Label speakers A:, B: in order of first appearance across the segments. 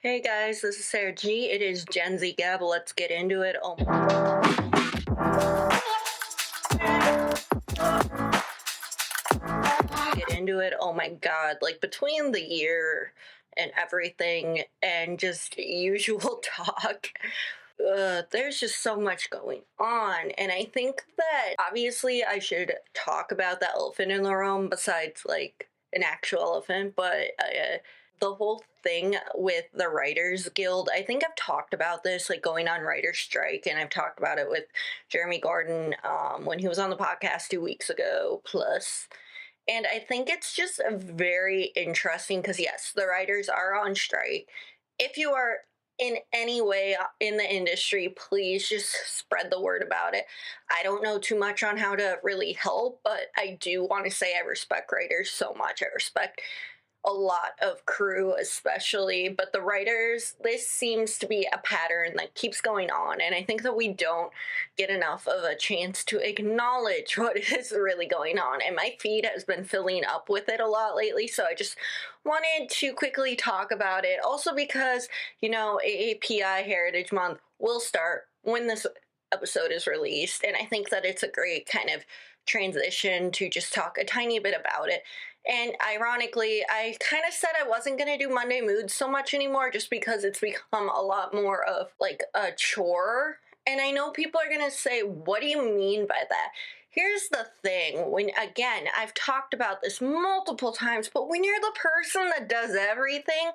A: Hey guys, this is Sarah G. It is GenZ-Gab. Let's get into it. Oh my god, like between the year and everything and just usual talk, there's just so much going on. And I think that obviously I should talk about the elephant in the room besides like an actual elephant, but the whole thing with the Writers Guild, I think I've talked about this, like going on writer strike, and I've talked about it with Jeremy Gordon when he was on the podcast 2 weeks ago, plus. And I think it's just very interesting because, yes, the writers are on strike. If you are in any way in the industry, please just spread the word about it. I don't know too much on how to really help, but I do want to say I respect writers so much. I respect a lot of crew especially, but the writers, this seems to be a pattern that keeps going on, and I think that we don't get enough of a chance to acknowledge what is really going on, and my feed has been filling up with it a lot lately, so I just wanted to quickly talk about it, also because, AAPI Heritage Month will start when this episode is released, and I think that it's a great kind of transition to just talk a tiny bit about it. And ironically, I kind of said I wasn't going to do Monday Moods so much anymore just because it's become a lot more of like a chore. And I know people are going to say, what do you mean by that? Here's the thing, again, I've talked about this multiple times, but when you're the person that does everything,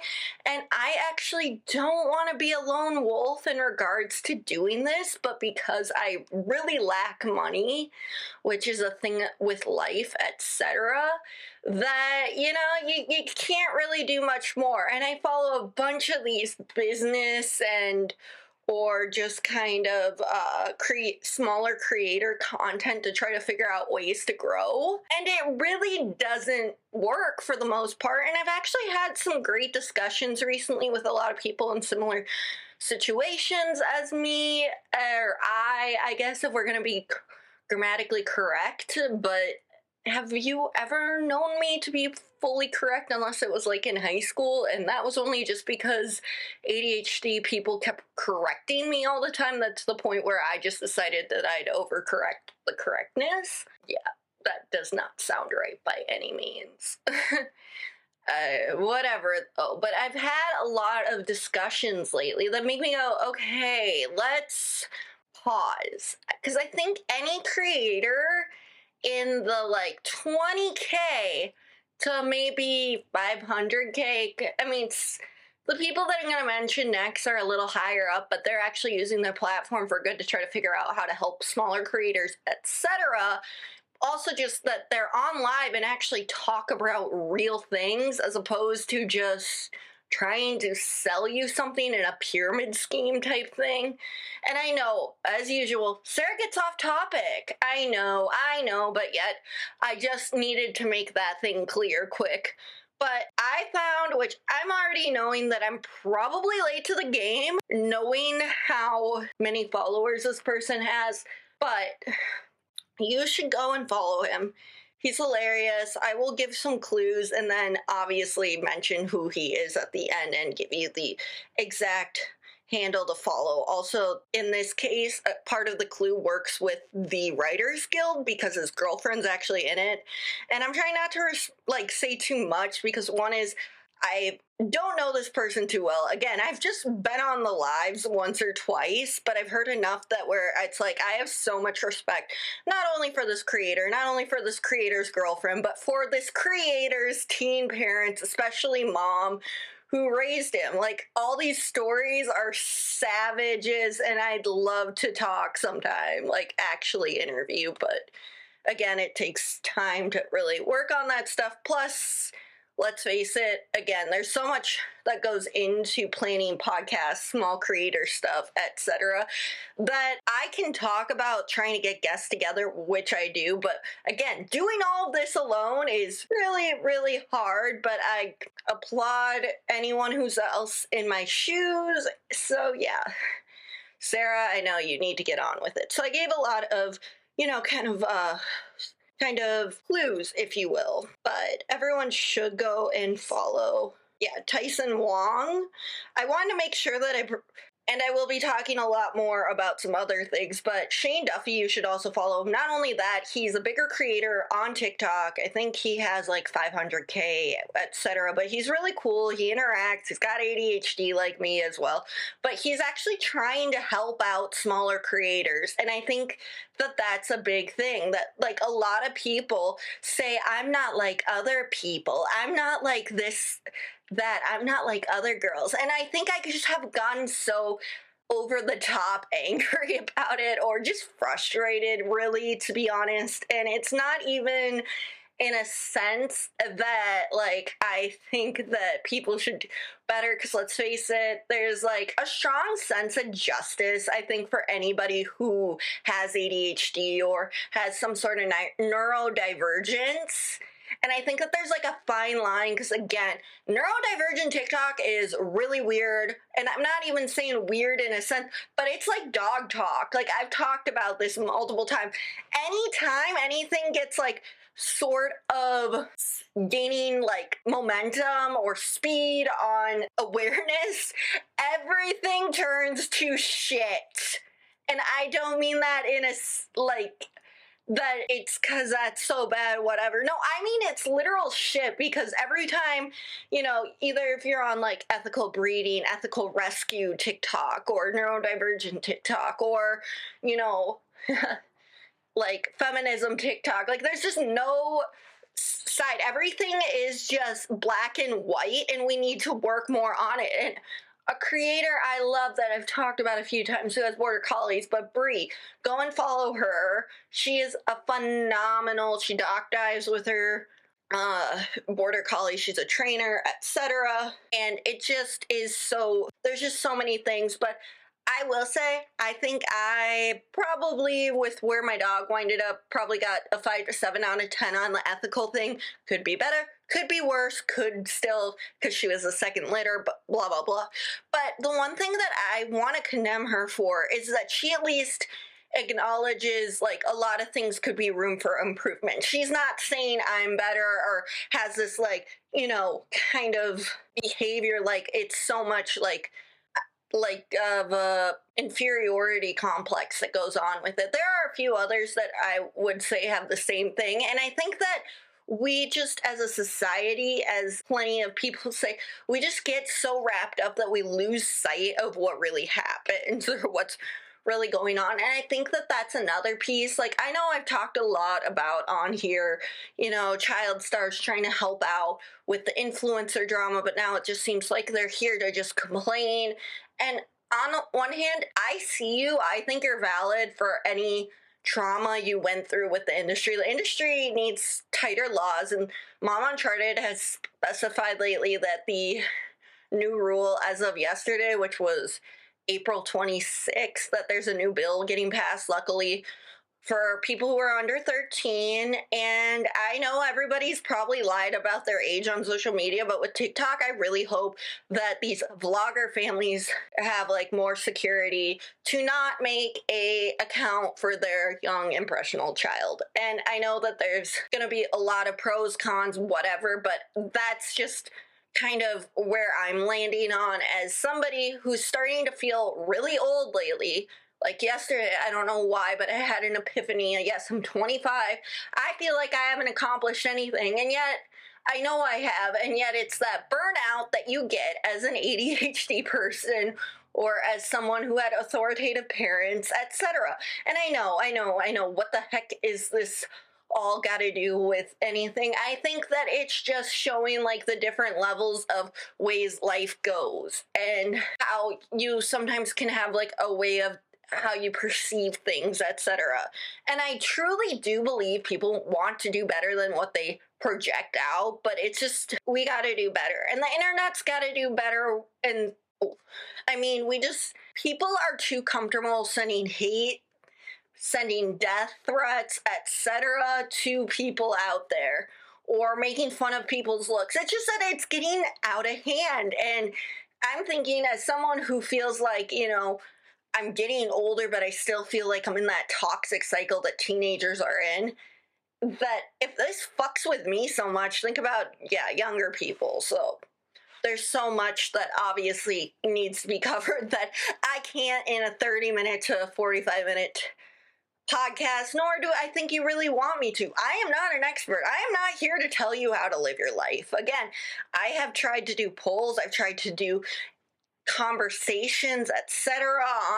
A: and I actually don't want to be a lone wolf in regards to doing this, but because I really lack money, which is a thing with life, etc., that, you can't really do much more. And I follow a bunch of these business or just kind of create smaller creator content to try to figure out ways to grow. And it really doesn't work for the most part. And I've actually had some great discussions recently with a lot of people in similar situations as me, or I guess if we're going to be grammatically correct, but have you ever known me to be fully correct unless it was like in high school? And that was only just because ADHD people kept correcting me all the time. That's the point where I just decided that I'd overcorrect the correctness. Yeah, that does not sound right by any means. Whatever though, but I've had a lot of discussions lately that make me go, okay, let's pause. Because I think any creator in the like 20K to maybe 500K. I mean, the people that I'm going to mention next are a little higher up, but they're actually using their platform for good to try to figure out how to help smaller creators, etc. Also, just that they're on live and actually talk about real things as opposed to just trying to sell you something in a pyramid scheme type thing. And I know, as usual, Sarah gets off topic. I know, but yet I just needed to make that thing clear quick. But I found, which I'm already knowing that I'm probably late to the game, knowing how many followers this person has, but you should go and follow him. He's hilarious. I will give some clues and then obviously mention who he is at the end and give you the exact handle to follow. Also, in this case, part of the clue works with the Writers Guild because his girlfriend's actually in it. And I'm trying not to say too much because one is I don't know this person too well. Again, I've just been on the lives once or twice, but I've heard enough that where it's like I have so much respect, not only for this creator, not only for this creator's girlfriend, but for this creator's teen parents, especially mom, who raised him. Like, all these stories are savages, and I'd love to talk sometime, like actually interview, but again, it takes time to really work on that stuff. Plus, let's face it, again, there's so much that goes into planning podcasts, small creator stuff, etc., that I can talk about trying to get guests together, which I do. But again, doing all of this alone is really, really hard. But I applaud anyone who's else in my shoes. So yeah, Sarah, I know you need to get on with it. So I gave a lot of, kind of clues, if you will. But everyone should go and follow. Yeah, Tyson Wong. I wanted to make sure that and I will be talking a lot more about some other things, but Shane Duffy, you should also follow him. Not only that, he's a bigger creator on TikTok. I think he has like 500K, etc. But he's really cool. He interacts. He's got ADHD like me as well. But he's actually trying to help out smaller creators. And I think that that's a big thing, that like a lot of people say, I'm not like other people. I'm not like this, that I'm not like other girls. And I think I just have gotten so over the top angry about it, or just frustrated, really, to be honest. And it's not even in a sense that like I think that people should do better, because let's face it, there's like a strong sense of justice, I think, for anybody who has ADHD or has some sort of neurodivergence. And I think that there's like a fine line, because again, neurodivergent TikTok is really weird. And I'm not even saying weird in a sense, but it's like dog talk. Like, I've talked about this multiple times. Anytime anything gets like sort of gaining like momentum or speed on awareness, everything turns to shit. And I don't mean that in a like that it's because that's so bad, whatever. No, I mean it's literal shit, because every time, either if you're on like ethical breeding, ethical rescue TikTok, or neurodivergent TikTok, or, like feminism TikTok, like there's just no side. Everything is just black and white, and we need to work more on it. And a creator I love that I've talked about a few times who has border collies, but Brie, go and follow her. She is a phenomenal, she dock dives with her border collie. She's a trainer, etc. And it just is so, there's just so many things. But I will say, I think I probably, with where my dog winded up, probably got a 5 to 7 out of 10 on the ethical thing. Could be better, could be worse, could still, because she was a second litter, but blah, blah, blah. But the one thing that I want to condemn her for is that she at least acknowledges like a lot of things could be room for improvement. She's not saying I'm better, or has this like, kind of behavior like it's so much like of a inferiority complex that goes on with it. There are a few others that I would say have the same thing, and I think that we just, as a society, as plenty of people say, we just get so wrapped up that we lose sight of what really happens, or what's really going on. And I think that that's another piece. Like, I know I've talked a lot about on here, child stars trying to help out with the influencer drama, but now it just seems like they're here to just complain. And on one hand, I see you. I think you're valid for any trauma you went through with the industry. The industry needs tighter laws, and Mom Uncharted has specified lately that the new rule as of yesterday, which was April 26th, that there's a new bill getting passed, luckily, for people who are under 13. And I know everybody's probably lied about their age on social media, but with TikTok, I really hope that these vlogger families have like more security to not make a account for their young impressionable child. And I know that there's gonna be a lot of pros, cons, whatever, but that's just kind of where I'm landing on as somebody who's starting to feel really old lately. Like yesterday, I don't know why, but I had an epiphany. Yes, I'm 25. I feel like I haven't accomplished anything, and yet I know I have, and yet it's that burnout that you get as an ADHD person, or as someone who had authoritative parents, etc. And I know, what the heck is this all got to do with anything? I think that it's just showing like the different levels of ways life goes, and how you sometimes can have like a way of how you perceive things, etc. And I truly do believe people want to do better than what they project out, but it's just, we got to do better, and the internet's got to do better. And I mean, people are too comfortable sending hate, sending death threats, etc. to people out there, or making fun of people's looks. It's just that it's getting out of hand. And I'm thinking, as someone who feels like, I'm getting older, but I still feel like I'm in that toxic cycle that teenagers are in, that if this fucks with me so much, think about, younger people. So there's so much that obviously needs to be covered that I can't in a 30-minute to 45-minute podcast, nor do I think you really want me to. I am not an expert. I am not here to tell you how to live your life. Again, I have tried to do polls, I've tried to do conversations, etc.,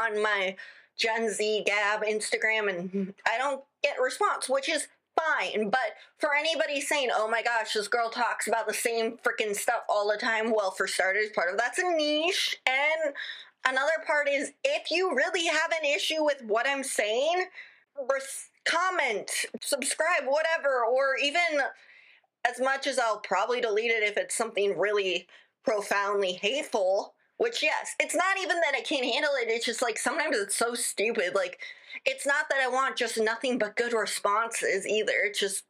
A: on my GenZ-Gab Instagram, and I don't get response, which is fine. But for anybody saying, oh my gosh, this girl talks about the same freaking stuff all the time, well, for starters, part of that's a niche, and another part is, if you really have an issue with what I'm saying, comment, subscribe, whatever, or even, as much as I'll probably delete it if it's something really profoundly hateful, which, yes, it's not even that I can't handle it, it's just like sometimes it's so stupid. Like, it's not that I want just nothing but good responses either. It's just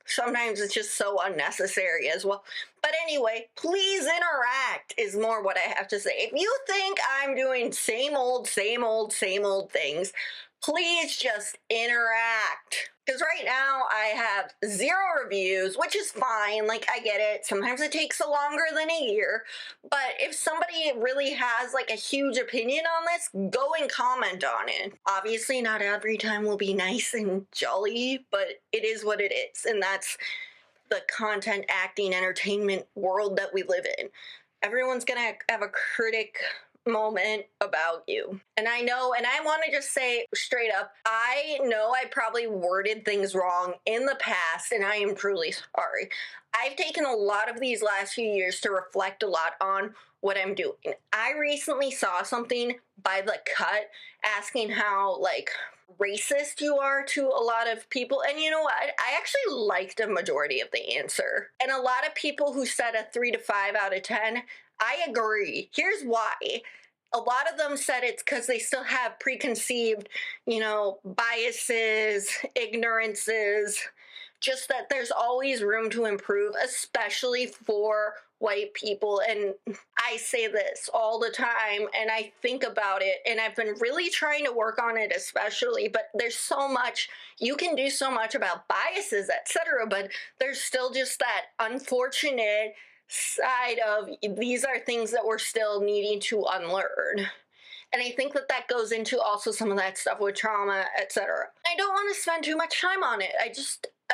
A: sometimes it's just so unnecessary as well. But anyway, please interact is more what I have to say. If you think I'm doing same old things, please just interact. Because right now I have 0 reviews, which is fine. Like, I get it. Sometimes it takes longer than a year. But if somebody really has like a huge opinion on this, go and comment on it. Obviously, not every time will be nice and jolly, but it is what it is. And that's the content, acting, entertainment world that we live in. Everyone's gonna have a critic moment about you. And I know, and I want to just say straight up, I know I probably worded things wrong in the past, and I am truly sorry. I've taken a lot of these last few years to reflect a lot on what I'm doing. I recently saw something by The Cut asking how, like, racist you are to a lot of people, and you know what, I actually liked a majority of the answer. And a lot of people who said a 3 to 5 out of 10, I agree. Here's why. A lot of them said it's because they still have preconceived, biases, ignorances, just that there's always room to improve, especially for white people. And I say this all the time, and I think about it, and I've been really trying to work on it especially, but there's so much, you can do so much about biases, etc., but there's still just that unfortunate side of these are things that we're still needing to unlearn. And I think that goes into also some of that stuff with trauma, etc. I don't want to spend too much time on it.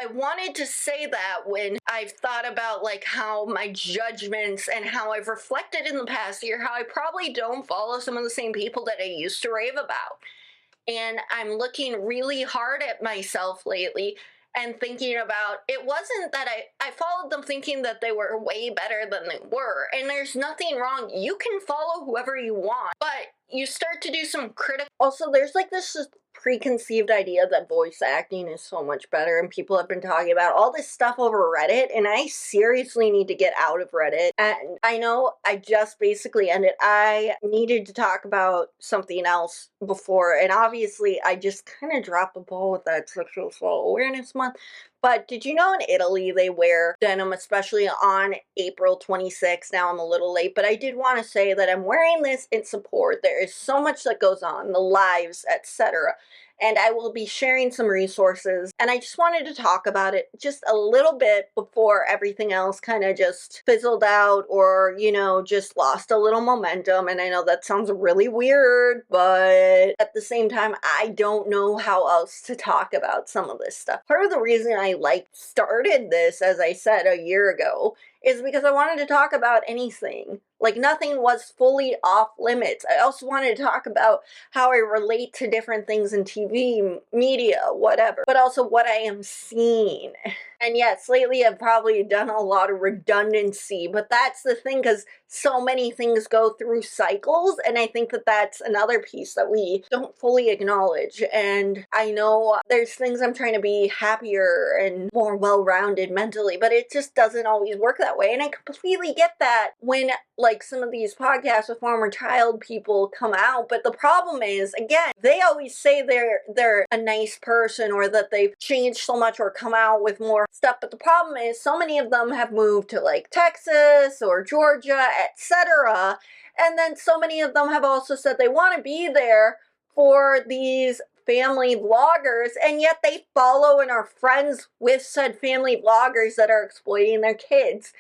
A: I wanted to say that when I've thought about like how my judgments and how I've reflected in the past year, how I probably don't follow some of the same people that I used to rave about. And I'm looking really hard at myself lately and thinking about, it wasn't that I followed them thinking that they were way better than they were. And there's nothing wrong. You can follow whoever you want, but you start to do some critical. Also, there's like this preconceived idea that voice acting is so much better, and people have been talking about all this stuff over Reddit, and I seriously need to get out of Reddit. And I know I just basically ended, I needed to talk about something else before, and obviously I just kind of dropped the ball with that Sexual Assault Awareness Month. But did you know in Italy they wear denim, especially on April 26th? Now I'm a little late, but I did want to say that I'm wearing this in support. There is so much that goes on, the lives, etc. And I will be sharing some resources. And I just wanted to talk about it just a little bit before everything else kind of just fizzled out or, just lost a little momentum. And I know that sounds really weird, but at the same time, I don't know how else to talk about some of this stuff. Part of the reason I started this, as I said, a year ago, is because I wanted to talk about anything. Like, nothing was fully off limits. I also wanted to talk about how I relate to different things in TV, media, whatever, but also what I am seeing. And yes, lately I've probably done a lot of redundancy, but that's the thing, because so many things go through cycles, and I think that that's another piece that we don't fully acknowledge. And I know there's things I'm trying to be happier and more well-rounded mentally, but it just doesn't always work that way. And I completely get that when like some of these podcasts with former child people come out, but the problem is, again, they always say they're a nice person or that they've changed so much or come out with more stuff, but the problem is so many of them have moved to like Texas or Georgia, etc. And then so many of them have also said they want to be there for these family vloggers, and yet they follow and are friends with said family vloggers that are exploiting their kids.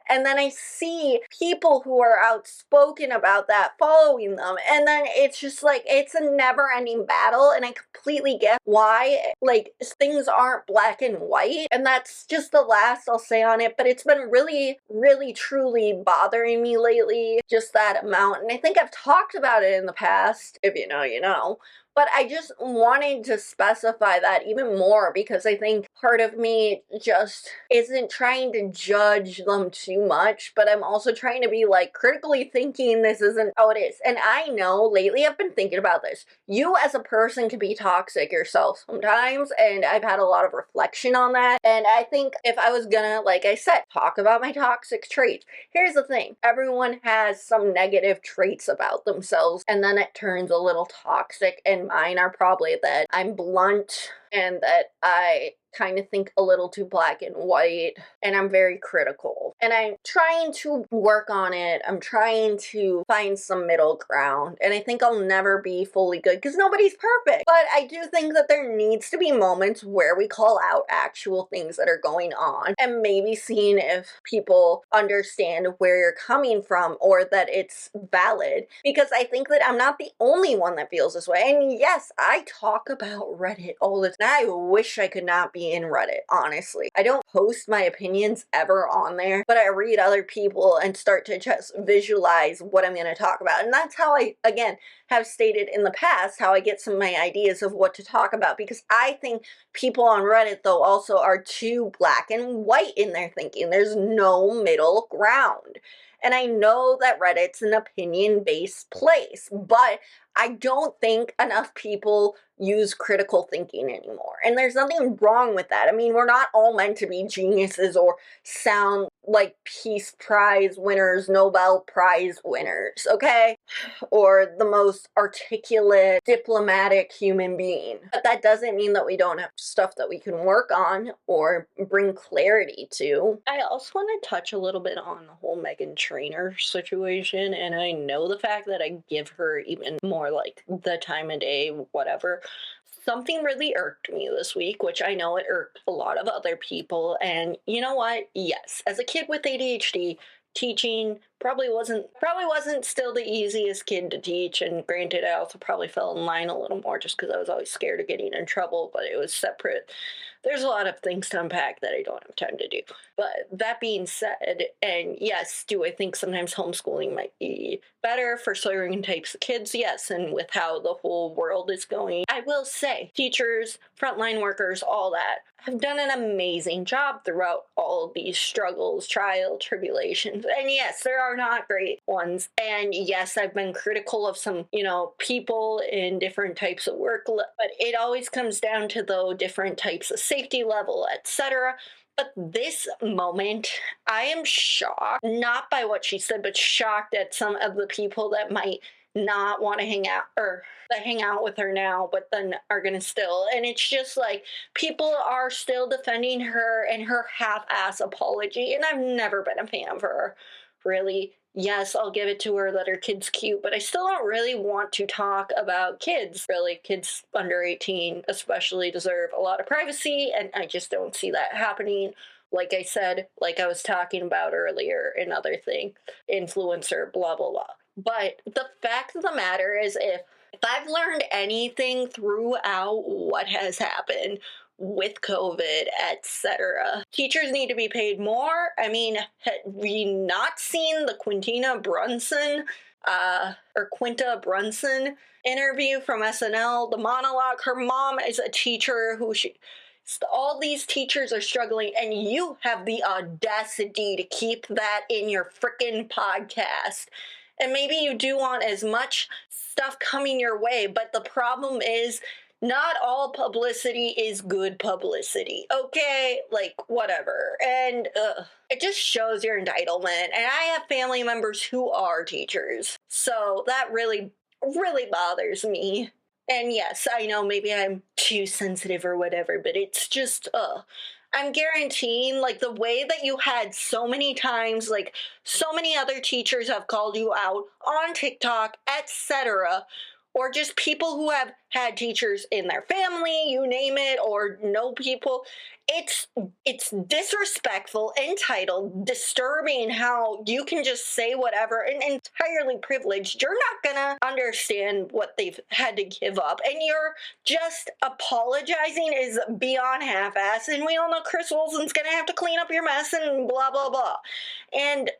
A: And then I see people who are outspoken about that following them. And then it's just like, it's a never ending battle. And I completely get why, like, things aren't black and white. And that's just the last I'll say on it. But it's been really, really, truly bothering me lately, just that amount. And I think I've talked about it in the past. If you know, you know. But I just wanted to specify that even more because I think part of me just isn't trying to judge them too much, but I'm also trying to be like critically thinking this isn't how it is. And I know lately I've been thinking about this. You as a person can be toxic yourself sometimes, and I've had a lot of reflection on that. And I think if I was gonna, like I said, talk about my toxic traits, here's the thing. Everyone has some negative traits about themselves, and then it turns a little toxic, and mine are probably that I'm blunt and that I kind of think a little too black and white, and I'm very critical. And I'm trying to work on it. I'm trying to find some middle ground, and I think I'll never be fully good because nobody's perfect. But I do think that there needs to be moments where we call out actual things that are going on and maybe seeing if people understand where you're coming from or that it's valid, because I think that I'm not the only one that feels this way. And yes, I talk about Reddit all the time. I wish I could not be in Reddit, honestly. I don't post my opinions ever on there, but I read other people and start to just visualize what I'm going to talk about. And that's how I, again, have stated in the past how I get some of my ideas of what to talk about, because I think people on Reddit, though, also are too black and white in their thinking. There's no middle ground. And I know that Reddit's an opinion-based place, but I don't think enough people use critical thinking anymore. And there's nothing wrong with that. I mean, we're not all meant to be geniuses or sound like Peace Prize winners, Nobel Prize winners, okay? Or the most articulate, diplomatic human being. But that doesn't mean that we don't have stuff that we can work on or bring clarity to. I also want to touch a little bit on the whole Meghan Trainor situation, and I know the fact that I give her even more like the time of day, whatever. Something really irked me this week, which I know it irked a lot of other people. And you know what? Yes, as a kid with ADHD, teaching probably wasn't still the easiest kid to teach. And granted, I also probably fell in line a little more just because I was always scared of getting in trouble, but it was separate. There's a lot of things to unpack that I don't have time to do. But that being said, and yes, do I think sometimes homeschooling might be better for certain types of kids? Yes, and with how the whole world is going, I will say teachers, frontline workers, all that have done an amazing job throughout all of these struggles, trials, tribulations. And yes, there are not great ones. And yes, I've been critical of some, people in different types of work, but it always comes down to the different types of safety level, etc. But this moment, I am shocked, not by what she said, but shocked at some of the people that might not want to hang out or that hang out with her now, but then are gonna still. And it's just like people are still defending her and her half-ass apology. And I've never been a fan of her, really. Yes, I'll give it to her that her kid's cute, but I still don't really want to talk about kids. Really, kids under 18 especially deserve a lot of privacy, and I just don't see that happening. Like I said, like I was talking about earlier, another thing, influencer, blah, blah, blah. But the fact of the matter is, if I've learned anything throughout what has happened with COVID, etc., teachers need to be paid more. I mean, have we not seen the Quinta Brunson interview from SNL, the monologue? Her mom is a teacher all these teachers are struggling, and you have the audacity to keep that in your frickin' podcast. And maybe you do want as much stuff coming your way, but the problem is not all publicity is good publicity, okay? Like, whatever. And it just shows your entitlement. And I have family members who are teachers, so that really, really bothers me. And yes, I know maybe I'm too sensitive or whatever, but it's just, I'm guaranteeing, like, the way that you had so many times, like, so many other teachers have called you out on TikTok, etc., or just people who have had teachers in their family, you name it, or know people. It's it's disrespectful, entitled, disturbing how you can just say whatever and entirely privileged. You're not gonna understand what they've had to give up, and you're just apologizing is beyond half-ass. And we all know Chris Wilson's gonna have to clean up your mess and blah blah blah. And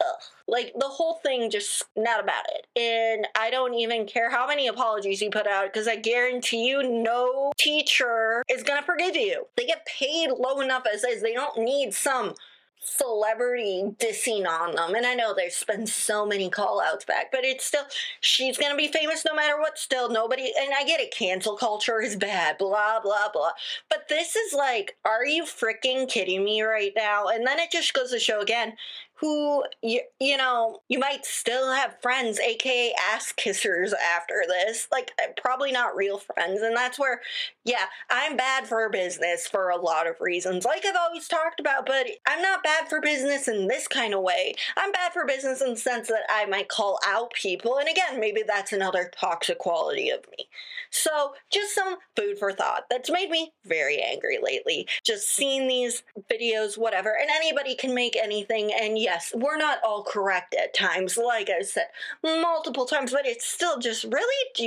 A: like the whole thing, just not about it. And I don't even care how many apologies you put out, because I guarantee you no teacher is gonna forgive you. They get paid low enough as is. They don't need some celebrity dissing on them. And I know there's been so many call outs back, but it's still, she's gonna be famous no matter what. Still, nobody, and I get it, cancel culture is bad, blah blah blah, but this is like, are you freaking kidding me right now? And then it just goes to show again who you know, you might still have friends, aka ass kissers, after this, like probably not real friends. And that's where, yeah, I'm bad for business for a lot of reasons, like I've always talked about, but I'm not bad for business in this kind of way. I'm bad for business in the sense that I might call out people, and again, maybe that's another toxic quality of me. So just some food for thought that's made me very angry lately, just seeing these videos, whatever. And anybody can make anything, and yes, we're not all correct at times, like I said multiple times, but it's still just, really, do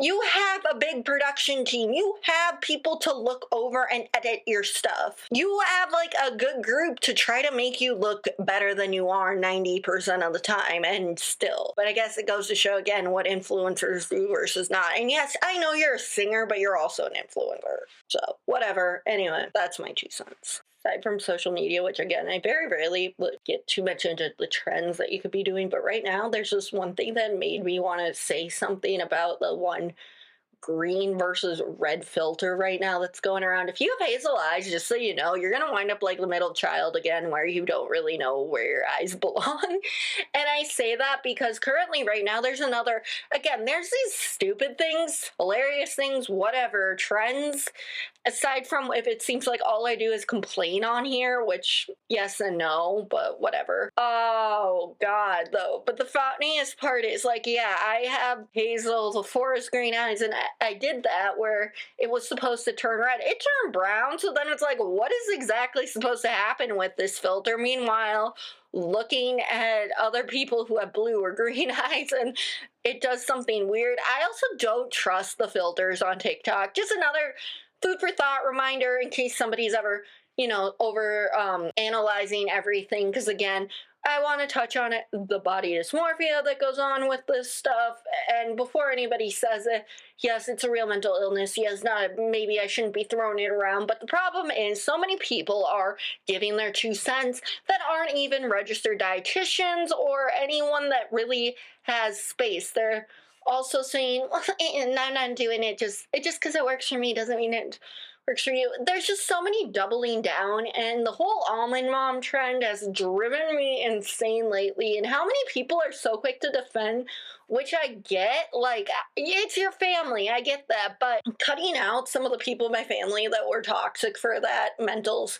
A: you have a big production team, you have people to look over and edit your stuff, you have like a good group to try to make you look better than you are 90% of the time, and still. But I guess it goes to show again what influencers do versus not. And yes, I know you're a singer, but you're also an influencer, so whatever. Anyway, that's my 2 cents. Aside from social media, which again, I very rarely get too much into the trends that you could be doing, but right now there's just one thing that made me want to say something about the one green versus red filter right now that's going around. If you have hazel eyes, just so you know, you're gonna wind up like the middle child again, where you don't really know where your eyes belong. And I say that because currently right now there's another, again, there's these stupid things, hilarious things, whatever, trends, aside from if it seems like all I do is complain on here, which yes and no, but whatever. Oh god, though. But the funniest part is, like, yeah, I have hazel, the forest green eyes, and I did that where it was supposed to turn red. It turned brown, so then it's like, what is exactly supposed to happen with this filter? Meanwhile, looking at other people who have blue or green eyes, and it does something weird. I also don't trust the filters on TikTok. Just another food for thought reminder in case somebody's ever, you know, over analyzing everything, because again, I want to touch on it, the body dysmorphia that goes on with this stuff. And before anybody says it, yes, it's a real mental illness. Yes, not, maybe I shouldn't be throwing it around. But the problem is so many people are giving their 2 cents that aren't even registered dietitians or anyone that really has space. They're also saying, well, I'm not doing it just because it works for me doesn't mean it works for you. There's just so many doubling down, and the whole almond mom trend has driven me insane lately. And how many people are so quick to defend, which I get, like, it's your family, I get that, but cutting out some of the people in my family that were toxic for that mental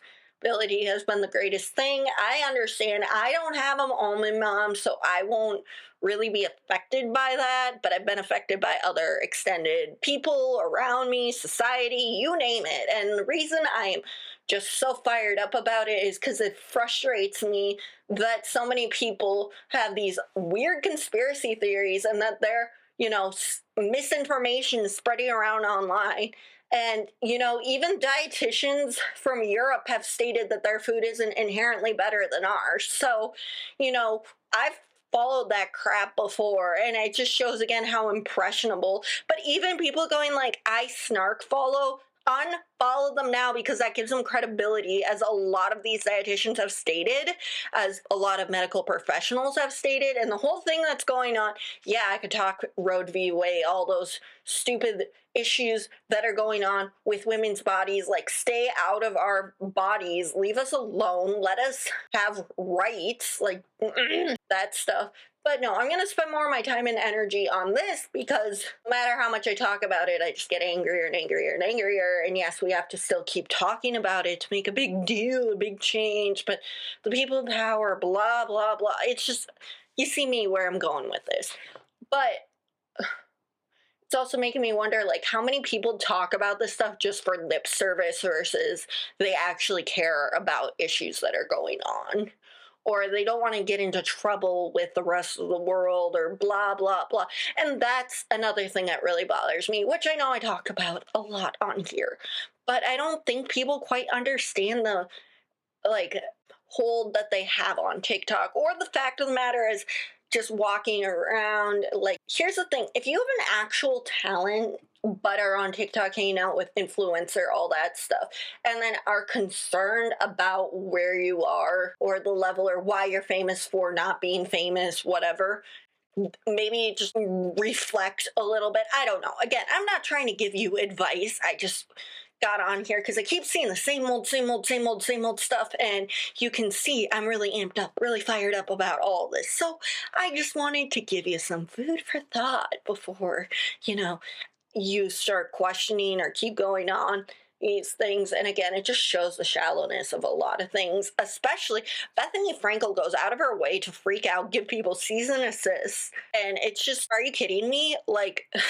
A: ability has been the greatest thing. I understand I don't have an almond mom, so I won't really be affected by that, but I've been affected by other extended people around me, society, you name it. And the reason I'm just so fired up about it is because it frustrates me that so many people have these weird conspiracy theories, and that they're, you know, misinformation spreading around online. And, you know, even dietitians from Europe have stated that their food isn't inherently better than ours. So, you know, I've followed that crap before, and it just shows again how impressionable. But even people going like, I snark follow, unfollow them now, because that gives them credibility, as a lot of these dietitians have stated, as a lot of medical professionals have stated. And the whole thing that's going on, yeah, I could talk Roe v. Wade, all those stupid issues that are going on with women's bodies, like, stay out of our bodies, leave us alone, let us have rights, like that stuff. But no, I'm going to spend more of my time and energy on this, because no matter how much I talk about it, I just get angrier and angrier and angrier. And yes, we have to still keep talking about it to make a big deal, a big change. But the people in power, blah, blah, blah. It's just, you see me where I'm going with this. But It's also making me wonder, like, how many people talk about this stuff just for lip service versus they actually care about issues that are going on. Or they don't want to get into trouble with the rest of the world or blah, blah, blah. And that's another thing that really bothers me, which I know I talk about a lot on here. But I don't think people quite understand the, like, hold that they have on TikTok, or the fact of the matter is just walking around. Like, here's the thing, if you have an actual talent but are on TikTok hanging out with influencer, all that stuff, and then are concerned about where you are or the level or why you're famous for not being famous, whatever, maybe just reflect a little bit. I don't know. Again, I'm not trying to give you advice. I just got on here because I keep seeing the same old, same old, same old, same old stuff. And you can see I'm really amped up, really fired up about all this. So I just wanted to give you some food for thought before, you know, you start questioning or keep going on these things. And again, it just shows the shallowness of a lot of things, especially Bethany Frankel goes out of her way to freak out, give people season assists. And it's just, are you kidding me? Like, I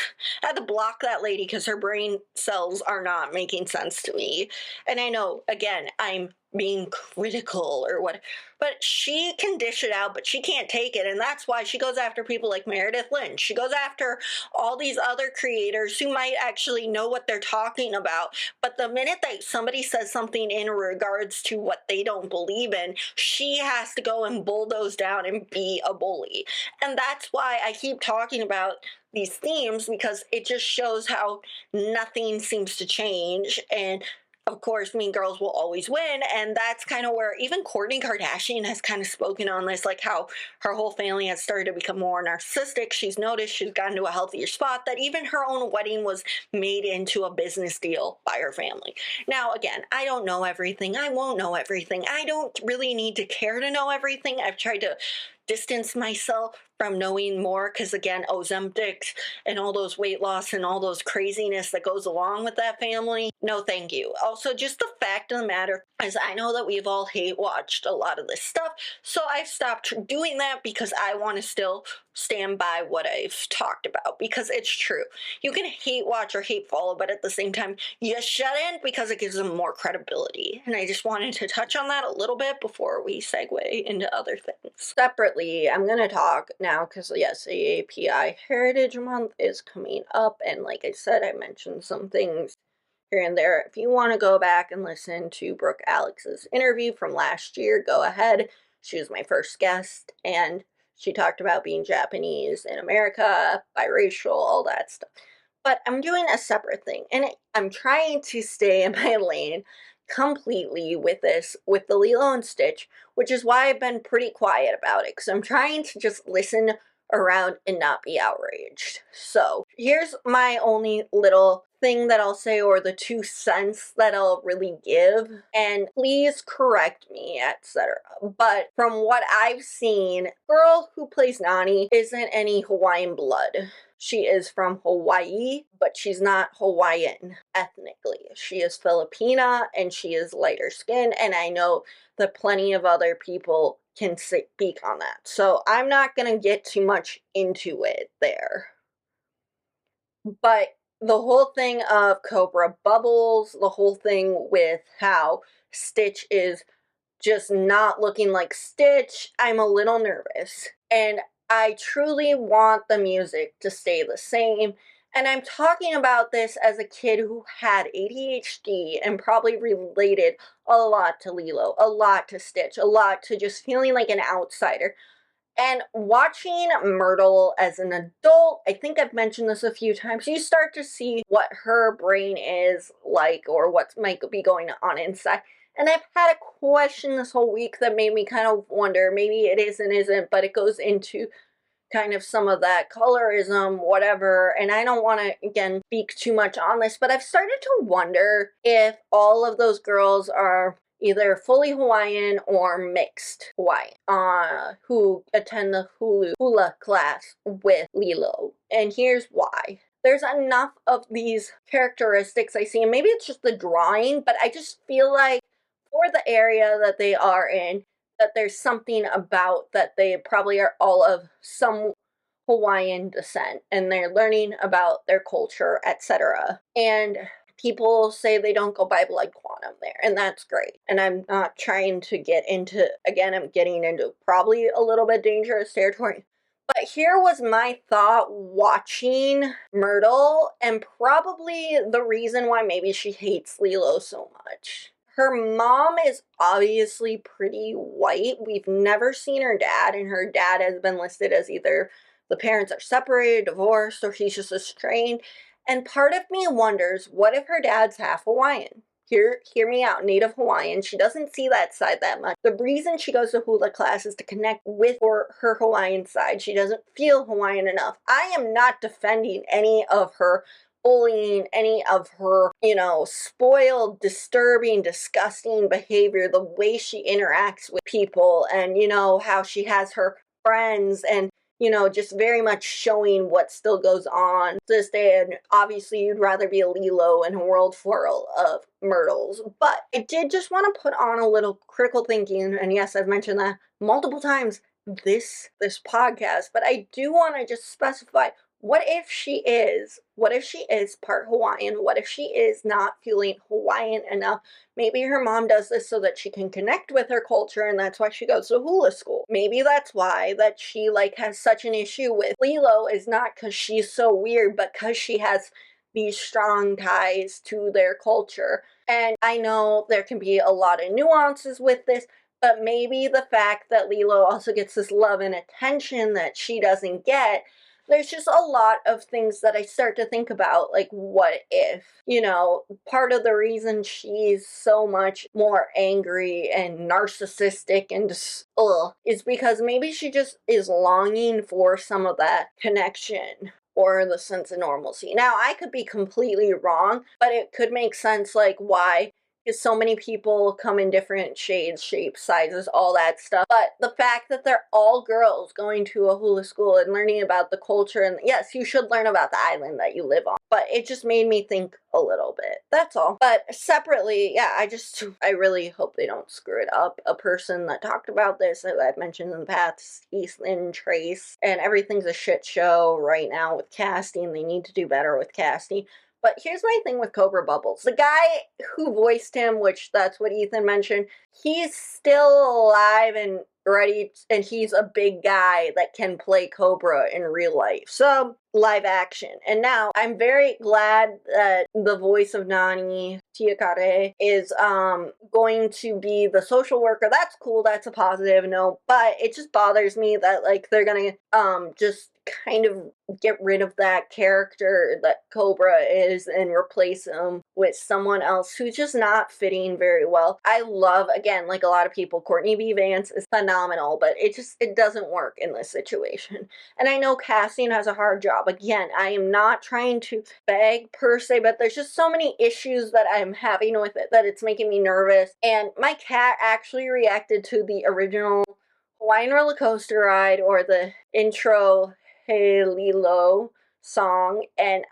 A: had to block that lady because her brain cells are not making sense to me. And I know, again, I'm being critical or what, but she can dish it out, but she can't take it. And that's why she goes after people like Meredith Lynch. She goes after all these other creators who might actually know what they're talking about. But the minute that somebody says something in regards to what they don't believe in, she has to go and bulldoze down and be a bully. And that's why I keep talking about these themes, because it just shows how nothing seems to change. And of course, mean girls will always win. And that's kind of where even Kourtney Kardashian has kind of spoken on this, like how her whole family has started to become more narcissistic. She's noticed she's gotten to a healthier spot, that even her own wedding was made into a business deal by her family. Now, again, I don't know everything. I won't know everything. I don't really need to care to know everything. I've tried to distance myself from knowing more because, again, Ozempic and all those weight loss and all those craziness that goes along with that family, no thank you. Also, just the fact of the matter is, I know that we've all hate watched a lot of this stuff, so I've stopped doing that because I want to still stand by what I've talked about, because it's true. You can hate watch or hate follow, but at the same time, you shouldn't, because it gives them more credibility. And I just wanted to touch on that a little bit before we segue into other things. Separately, I'm going to talk now because, yes, AAPI Heritage Month is coming up. And like I said, I mentioned some things here and there. If you want to go back and listen to Brooke Alex's interview from last year, go ahead. She was my first guest, and she talked about being Japanese in America, biracial, all that stuff. But I'm doing a separate thing, and I'm trying to stay in my lane completely with this, with the Lilo and Stitch, which is why I've been pretty quiet about it, because I'm trying to just listen around and not be outraged. So here's my only little thing that I'll say, or the 2 cents that I'll really give, and please correct me, etc. But from what I've seen, girl who plays Nani isn't any Hawaiian blood. She is from Hawaii, but she's not Hawaiian ethnically. She is Filipina and she is lighter skinned, and I know that plenty of other people can speak on that. So I'm not going to get too much into it there. But the whole thing of Cobra Bubbles, the whole thing with how Stitch is just not looking like Stitch, I'm a little nervous. And I truly want the music to stay the same. And I'm talking about this as a kid who had ADHD and probably related a lot to Lilo, a lot to Stitch, a lot to just feeling like an outsider. And watching Myrtle as an adult, I think I've mentioned this a few times, you start to see what her brain is like or what might be going on inside. And I've had a question this whole week that made me kind of wonder, maybe it is and isn't, but it goes into kind of some of that colorism, whatever. And I don't want to, again, speak too much on this, but I've started to wonder if all of those girls are either fully Hawaiian or mixed Hawaiian, who attend the hula class with Lilo. And here's why. There's enough of these characteristics I see, and maybe it's just the drawing, but I just feel like for the area that they are in, that there's something about that they probably are all of some Hawaiian descent and they're learning about their culture, etc. And people say they don't go by blood quantum there, and that's great. And I'm not trying to get into, again, I'm getting into probably a little bit dangerous territory. But here was my thought watching Myrtle, and probably the reason why maybe she hates Lilo so much. Her mom is obviously pretty white. We've never seen her dad, and her dad has been listed as either the parents are separated, divorced, or he's just estranged. And part of me wonders, what if her dad's half Hawaiian? Hear me out, Native Hawaiian. She doesn't see that side that much. The reason she goes to hula class is to connect with her Hawaiian side. She doesn't feel Hawaiian enough. I am not defending any of her bullying, any of her, spoiled, disturbing, disgusting behavior, the way she interacts with people, and, how she has her friends, and just very much showing what still goes on to this day. And obviously, you'd rather be a Lilo in a world full of Myrtles. But I did just want to put on a little critical thinking, and yes, I've mentioned that multiple times this podcast, but I do want to just specify, what if she is part Hawaiian? What if she is not feeling Hawaiian enough? Maybe her mom does this so that she can connect with her culture, and that's why she goes to hula school. Maybe that's why that she has such an issue with Lilo, is not because she's so weird, but because she has these strong ties to their culture. And I know there can be a lot of nuances with this, but maybe the fact that Lilo also gets this love and attention that she doesn't get, there's just a lot of things that I start to think about, like, what if? Part of the reason she's so much more angry and narcissistic and just, is because maybe she just is longing for some of that connection or the sense of normalcy. Now, I could be completely wrong, but it could make sense, why, because so many people come in different shades, shapes, sizes, all that stuff. But the fact that they're all girls going to a hula school and learning about the culture, and yes, you should learn about the island that you live on, but it just made me think a little bit. That's all. But separately, yeah, I really hope they don't screw it up. A person that talked about this, that I've mentioned in the past, Eastland Trace, and everything's a shit show right now with casting. They need to do better with casting. But here's my thing with Cobra Bubbles. The guy who voiced him, which that's what Ethan mentioned, he's still alive and ready, and he's a big guy that can play Cobra in real life. So, live action. And now, I'm very glad that the voice of Nani, Tiakare, is going to be the social worker. That's cool, that's a positive note, but it just bothers me that, they're gonna just kind of get rid of that character that Cobra is and replace him with someone else who's just not fitting very well. I love, again, like a lot of people, Courtney B. Vance is phenomenal, but it doesn't work in this situation. And I know casting has a hard job. Again, I am not trying to beg per se, but there's just so many issues that I'm having with it that it's making me nervous. And my cat actually reacted to the original Hawaiian Roller Coaster Ride, or the intro Hey Lilo song, and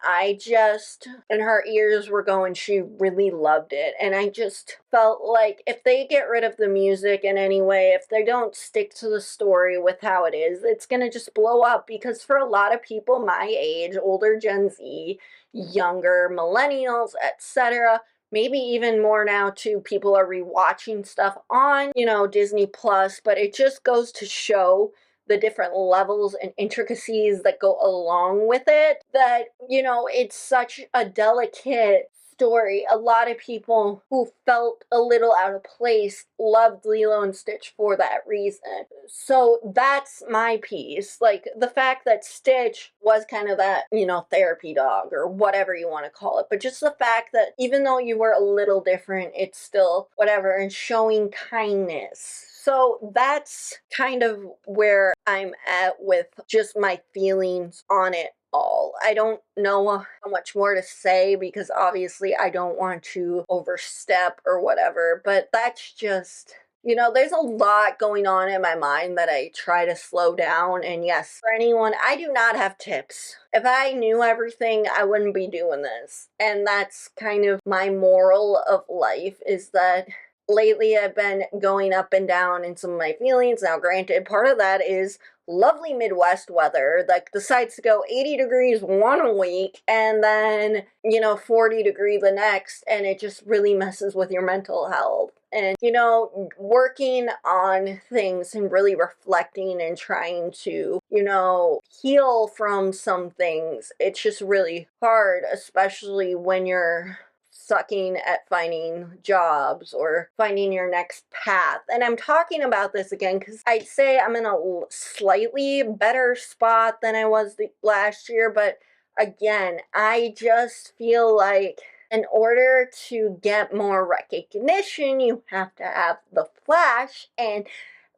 A: and her ears were going, she really loved it. And I just felt like if they get rid of the music in any way, if they don't stick to the story with how it is, it's gonna just blow up. Because for a lot of people my age, older Gen Z, younger millennials, etc., maybe even more now too, people are rewatching stuff on, Disney Plus, but it just goes to show the different levels and intricacies that go along with it, that, it's such a delicate story. A lot of people who felt a little out of place loved Lilo and Stitch for that reason. So that's my piece. The fact that Stitch was kind of that, therapy dog or whatever you want to call it, but just the fact that even though you were a little different, it's still whatever, and showing kindness. So that's kind of where I'm at with just my feelings on it all. I don't know how much more to say, because obviously I don't want to overstep or whatever, but that's just, there's a lot going on in my mind that I try to slow down. And yes, for anyone, I do not have tips. If I knew everything, I wouldn't be doing this. And that's kind of my moral of life, is that lately I've been going up and down in some of my feelings. Now, granted, part of that is lovely Midwest weather that decides to go 80 degrees one week and then, 40 degree the next, and it just really messes with your mental health. And, working on things and really reflecting and trying to, heal from some things, it's just really hard, especially when you're sucking at finding jobs or finding your next path. And I'm talking about this again because I'd say I'm in a slightly better spot than I was last year, but again, I just feel like in order to get more recognition, you have to have the flash. And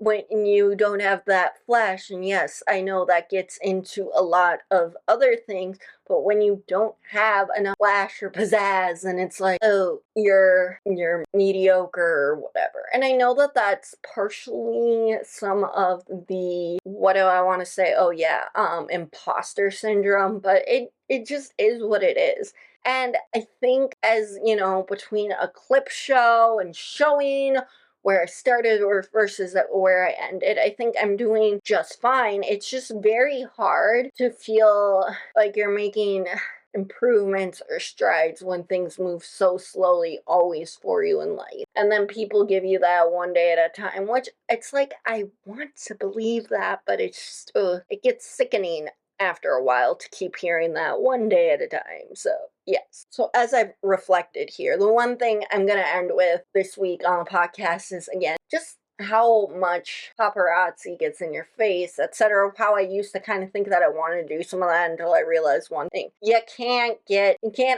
A: when you don't have that flash, and yes, I know that gets into a lot of other things, but when you don't have enough flash or pizzazz, and it's like, oh, you're mediocre or whatever. And I know that that's partially some of the, what do I want to say? Oh yeah, imposter syndrome, but it just is what it is. And I think, as between a clip show and showing where I started or versus where I ended, I think I'm doing just fine. It's just very hard to feel like you're making improvements or strides when things move so slowly always for you in life. And then people give you that one day at a time, which it's like, I want to believe that, but it's just, it gets sickening after a while to keep hearing that one day at a time. So yes. So as I've reflected here, the one thing I'm going to end with this week on the podcast is, again, just how much paparazzi gets in your face, etc. How I used to kind of think that I wanted to do some of that until I realized one thing. You can't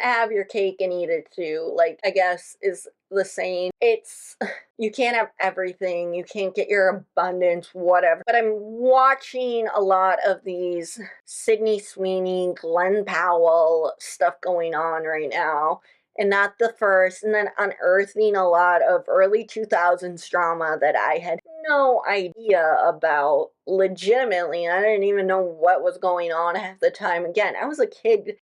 A: have your cake and eat it too, like, I guess is the saying. It's, you can't have everything, you can't get your abundance, whatever. But I'm watching a lot of these Sydney Sweeney, Glenn Powell stuff going on right now, and not the first, and then unearthing a lot of early 2000s drama that I had no idea about legitimately. I didn't even know what was going on half the time. Again, I was a kid.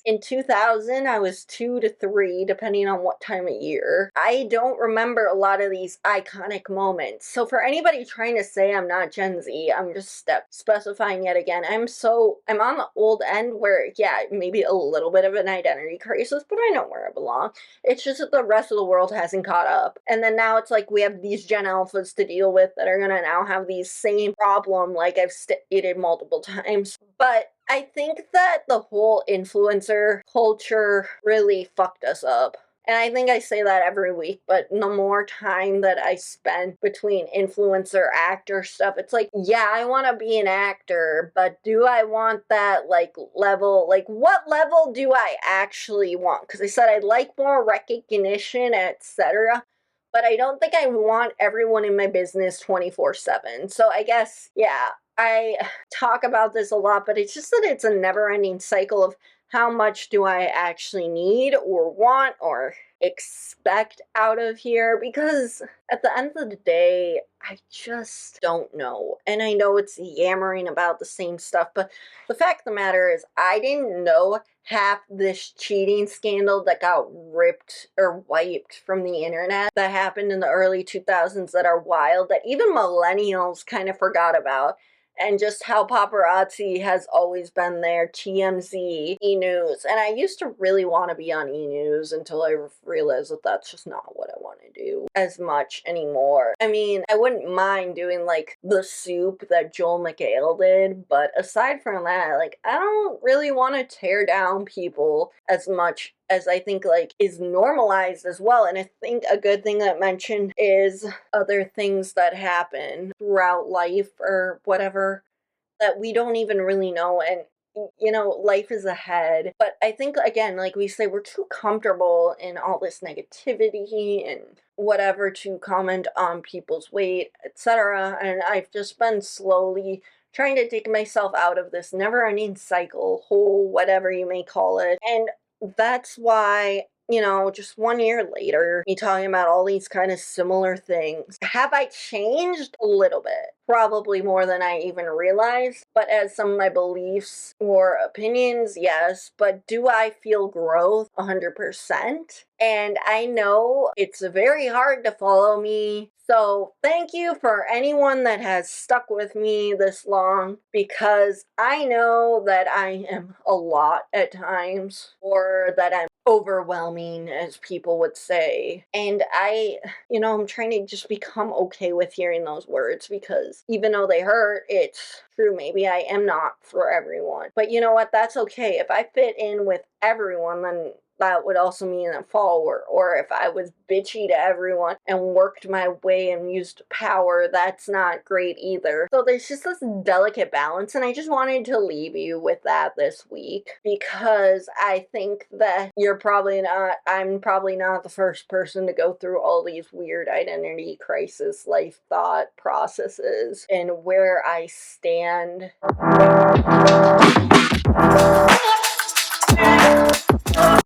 A: In 2000, I was 2 to 3, depending on what time of year. I don't remember a lot of these iconic moments. So for anybody trying to say I'm not Gen Z, I'm just specifying yet again. I'm on the old end where, yeah, maybe a little bit of an identity crisis, but I know where I belong. It's just that the rest of the world hasn't caught up. And then now it's like we have these Gen Alphas to deal with that are gonna now have these same problem, like I've stated multiple times. But I think that the whole influencer culture really fucked us up. And I think I say that every week, but the more time that I spend between influencer actor stuff, it's like, yeah, I want to be an actor, but do I want that, like, level? Like, what level do I actually want? Because I said I'd like more recognition, etc. But I don't think I want everyone in my business 24/7. So I guess, yeah, I talk about this a lot, but it's just that it's a never-ending cycle of how much do I actually need or want or expect out of here? Because at the end of the day, I just don't know. And I know it's yammering about the same stuff, but the fact of the matter is, I didn't know half this cheating scandal that got ripped or wiped from the internet that happened in the early 2000s that are wild, that even millennials kind of forgot about. And just how paparazzi has always been there, TMZ, E-News. And I used to really want to be on E-News until I realized that that's just not what I want to do as much anymore. I mean, I wouldn't mind doing, like, The Soup that Joel McHale did, but aside from that, like, I don't really want to tear down people as much as I think, like, is normalized as well. And I think a good thing that mentioned is other things that happen throughout life or whatever that we don't even really know. And life is ahead. But I think, again, like we say, we're too comfortable in all this negativity and whatever to comment on people's weight, etc. And I've just been slowly trying to dig myself out of this never-ending cycle, hole, whatever you may call it. And that's why, just 1 year later, me talking about all these kind of similar things. Have I changed? A little bit. Probably more than I even realized. But as some of my beliefs or opinions, yes. But do I feel growth? 100%. And I know it's very hard to follow me. So thank you for anyone that has stuck with me this long, because I know that I am a lot at times, or that I'm overwhelming, as people would say. And I'm trying to just become okay with hearing those words, because even though they hurt, it's true. Maybe I am not for everyone. But you know what? That's okay. If I fit in with everyone, then that would also mean a follower. Or if I was bitchy to everyone and worked my way and used power, that's not great either. So there's just this delicate balance, and I just wanted to leave you with that this week, because I think that I'm probably not the first person to go through all these weird identity crisis, life thought processes, and where I stand.